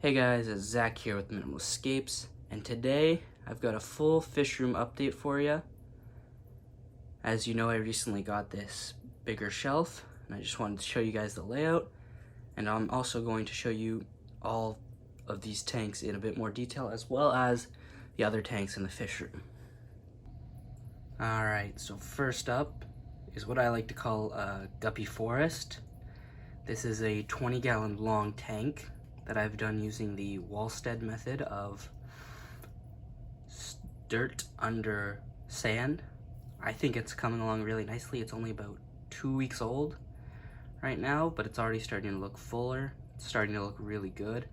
Hey guys, it's Zach here with Minimal Escapes, and today I've got a full fish room update for you. As you know, I recently got this bigger shelf, and I just wanted to show you guys the layout, and I'm also going to show you all of these tanks in a bit more detail, as well as the other tanks in the fish room. Alright, so first up is what I like to call a guppy forest. This is a 20-gallon long tank that I've done using the Wallstead method of dirt under sand. I think it's coming along really nicely. It's only about 2 weeks old right now, but it's already starting to look fuller. It's starting to look really good.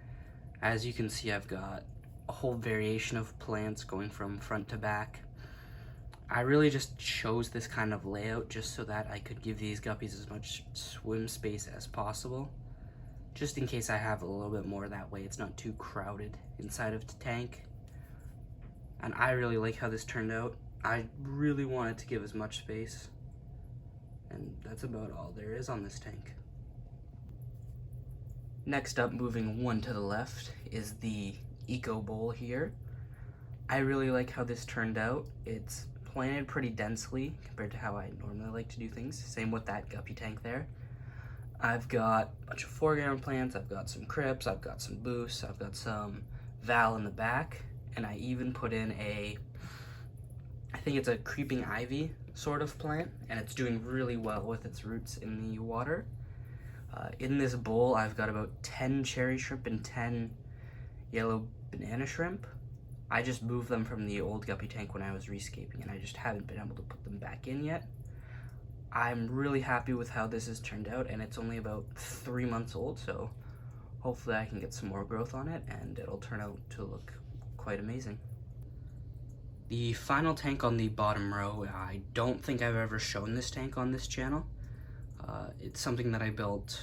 As you can see, I've got a whole variation of plants going from front to back. I really just chose this kind of layout just so that I could give these guppies as much swim space as possible. Just in case I have a little bit more, that way it's not too crowded inside of the tank. And I really like how this turned out. I really wanted to give as much space. And that's about all there is on this tank. Next up, moving one to the left, is the Eco Bowl here. I really like how this turned out. It's planted pretty densely compared to how I normally like to do things. Same with that guppy tank there. I've got a bunch of foreground plants, I've got some crypts, I've got some boosts, I've got some val in the back, and I even put in I think it's a creeping ivy sort of plant, and it's doing really well with its roots in the water. In this bowl, I've got about 10 cherry shrimp and 10 yellow banana shrimp. I just moved them from the old guppy tank when I was rescaping, and I just haven't been able to put them back in yet. I'm really happy with how this has turned out, and it's only about 3 months old, so hopefully I can get some more growth on it and it'll turn out to look quite amazing. The final tank on the bottom row, I don't think I've ever shown this tank on this channel. It's something that I built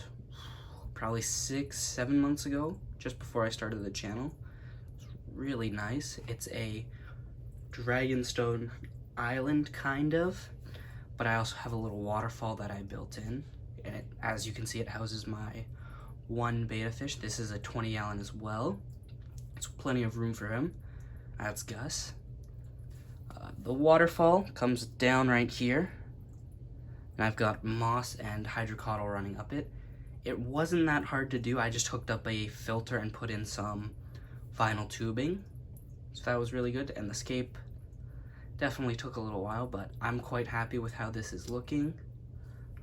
probably 6-7 months ago, just before I started the channel. It's really nice. It's a dragonstone island, kind of. But I also have a little waterfall that I built in, and as you can see, it houses my one betta fish. This is a 20-gallon as well. It's plenty of room for him. That's Gus. The waterfall comes down right here, and I've got moss and hydrocotyl running up it. It wasn't that hard to do. I just hooked up a filter and put in some vinyl tubing, so that was really good. And the scape definitely took a little while, but I'm quite happy with how this is looking.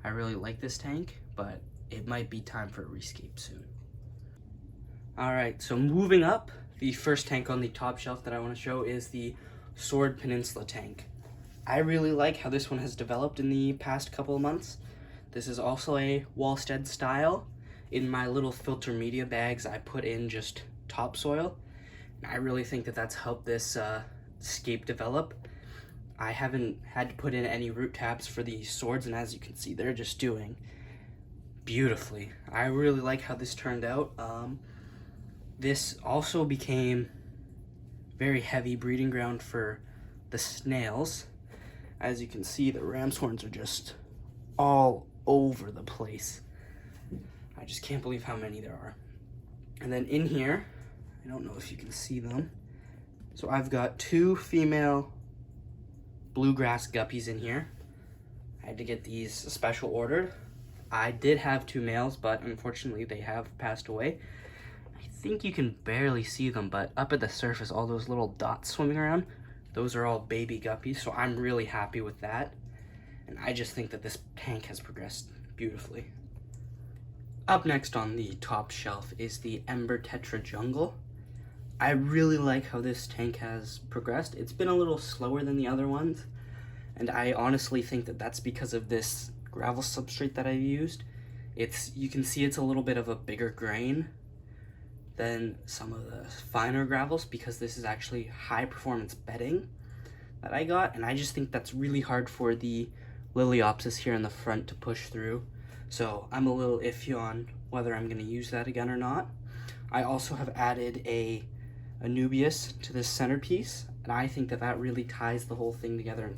I really like this tank, but it might be time for a rescape soon. Alright, so moving up, the first tank on the top shelf that I want to show is the Sword Peninsula tank. I really like how this one has developed in the past couple of months. This is also a Wallstead style. In my little filter media bags, I put in just topsoil, and I really think that that's helped this scape develop. I haven't had to put in any root taps for the swords, and as you can see, they're just doing beautifully. I really like how this turned out. This also became very heavy breeding ground for the snails. As you can see, the ram's horns are just all over the place. I just can't believe how many there are. And then in here, I don't know if you can see them. So I've got 2 female bluegrass guppies in here. I had to get these special ordered. I did have 2 males, but unfortunately they have passed away. I think you can barely see them, but up at the surface, all those little dots swimming around, those are all baby guppies, so I'm really happy with that. And I just think that this tank has progressed beautifully. Up next on the top shelf is the Ember Tetra Jungle. I really like how this tank has progressed. It's been a little slower than the other ones, and I honestly think that that's because of this gravel substrate that I used. You can see it's a little bit of a bigger grain than some of the finer gravels, because this is actually high performance bedding that I got, and I just think that's really hard for the Liliopsis here in the front to push through. So I'm a little iffy on whether I'm going to use that again or not. I also have added a Anubias to this centerpiece, and I think that that really ties the whole thing together and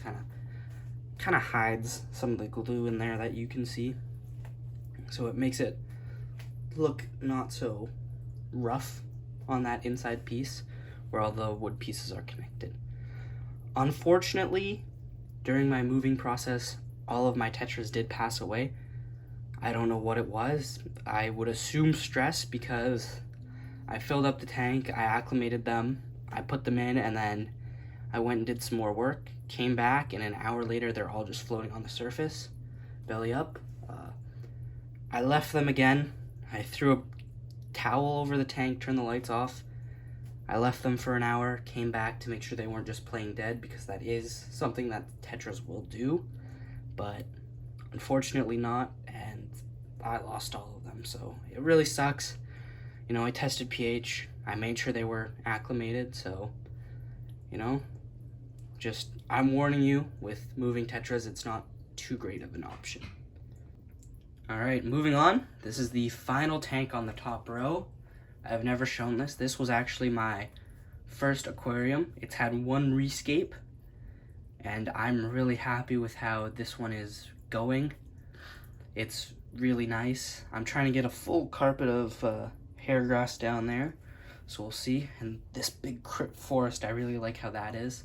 kind of hides some of the glue in there that you can see. So it makes it look not so rough on that inside piece where all the wood pieces are connected. Unfortunately, during my moving process, all of my tetras did pass away. I don't know what it was. I would assume stress because I filled up the tank, I acclimated them, I put them in, and then I went and did some more work, came back, and an hour later they're all just floating on the surface, belly up. I left them again. I threw a towel over the tank, turned the lights off. I left them for an hour, came back to make sure they weren't just playing dead, because that is something that tetras will do, but unfortunately not, and I lost all of them, so it really sucks. You know, I tested pH, I made sure they were acclimated, so, you know, just, I'm warning you, with moving tetras, it's not too great of an option. Alright, moving on. This is the final tank on the top row. I've never shown this. This was actually my first aquarium. It's had one rescape, and I'm really happy with how this one is going. It's really nice. I'm trying to get a full carpet of hair grass down there, so we'll see. And this big forest, I really like how that is.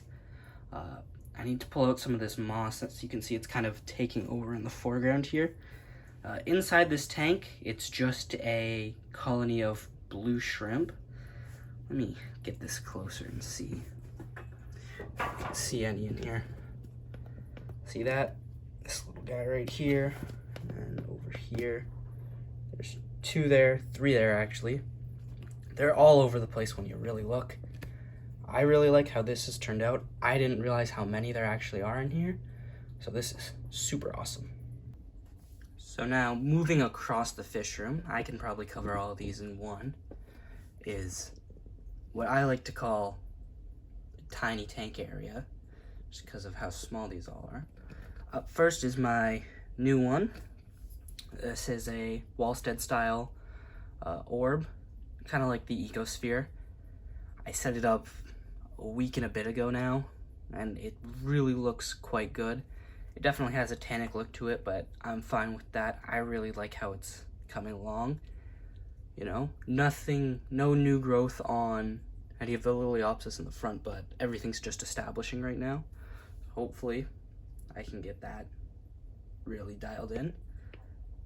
I need to pull out some of this moss. As you can see, it's kind of taking over in the foreground here. Inside this tank, it's just a colony of blue shrimp. Let me get this closer and see if I can see any in here. See that? This little guy right here, and over here. There's 2 there, 3 there actually. They're all over the place when you really look. I really like how this has turned out. I didn't realize how many there actually are in here, so this is super awesome. So now, moving across the fish room, I can probably cover all of these in one, is what I like to call a tiny tank area, just because of how small these all are. Up first is my new one. This is a Wallstead style orb, kind of like the Ecosphere. I set it up a week and a bit ago now, and it really looks quite good. It definitely has a tannic look to it, but I'm fine with that. I really like how it's coming along. You know, no new growth on any of the Liliopsis in the front, but everything's just establishing right now. Hopefully, I can get that really dialed in.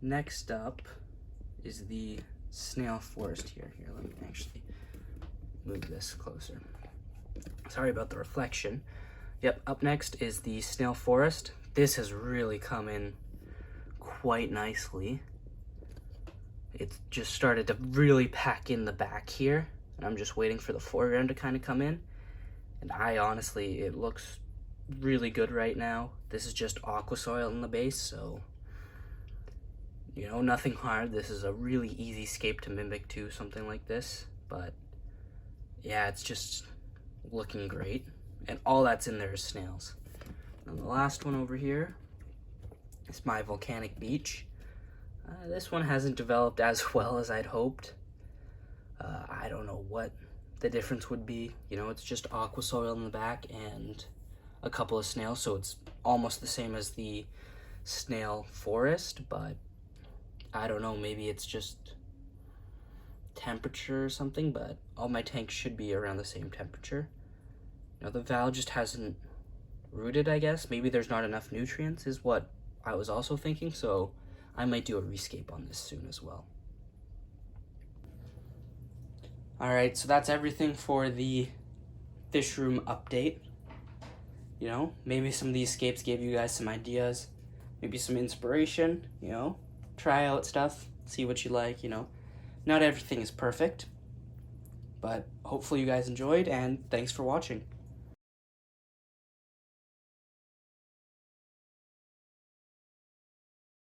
Next up is the snail forest here. Here, let me actually move this closer. Sorry about the reflection. Yep, up next is the snail forest. This has really come in quite nicely. It's just started to really pack in the back here, and I'm just waiting for the foreground to kind of come in. And I honestly, it looks really good right now. This is just aqua soil in the base, so, you know, nothing hard. This is a really easy scape to mimic to something like this, but yeah, it's just looking great. And all that's in there is snails. And the last one over here is my volcanic beach. This one hasn't developed as well as I'd hoped. I don't know what the difference would be. You know, it's just aqua soil in the back and a couple of snails, so it's almost the same as the snail forest, but I don't know, maybe it's just temperature or something, but all my tanks should be around the same temperature. You know, the valve just hasn't rooted, I guess. Maybe there's not enough nutrients is what I was also thinking, so I might do a rescape on this soon as well. Alright, so that's everything for the fish room update. You know, maybe some of these scapes gave you guys some ideas, maybe some inspiration, you know, try out stuff, see what you like, you know. Not everything is perfect, but hopefully you guys enjoyed, and thanks for watching.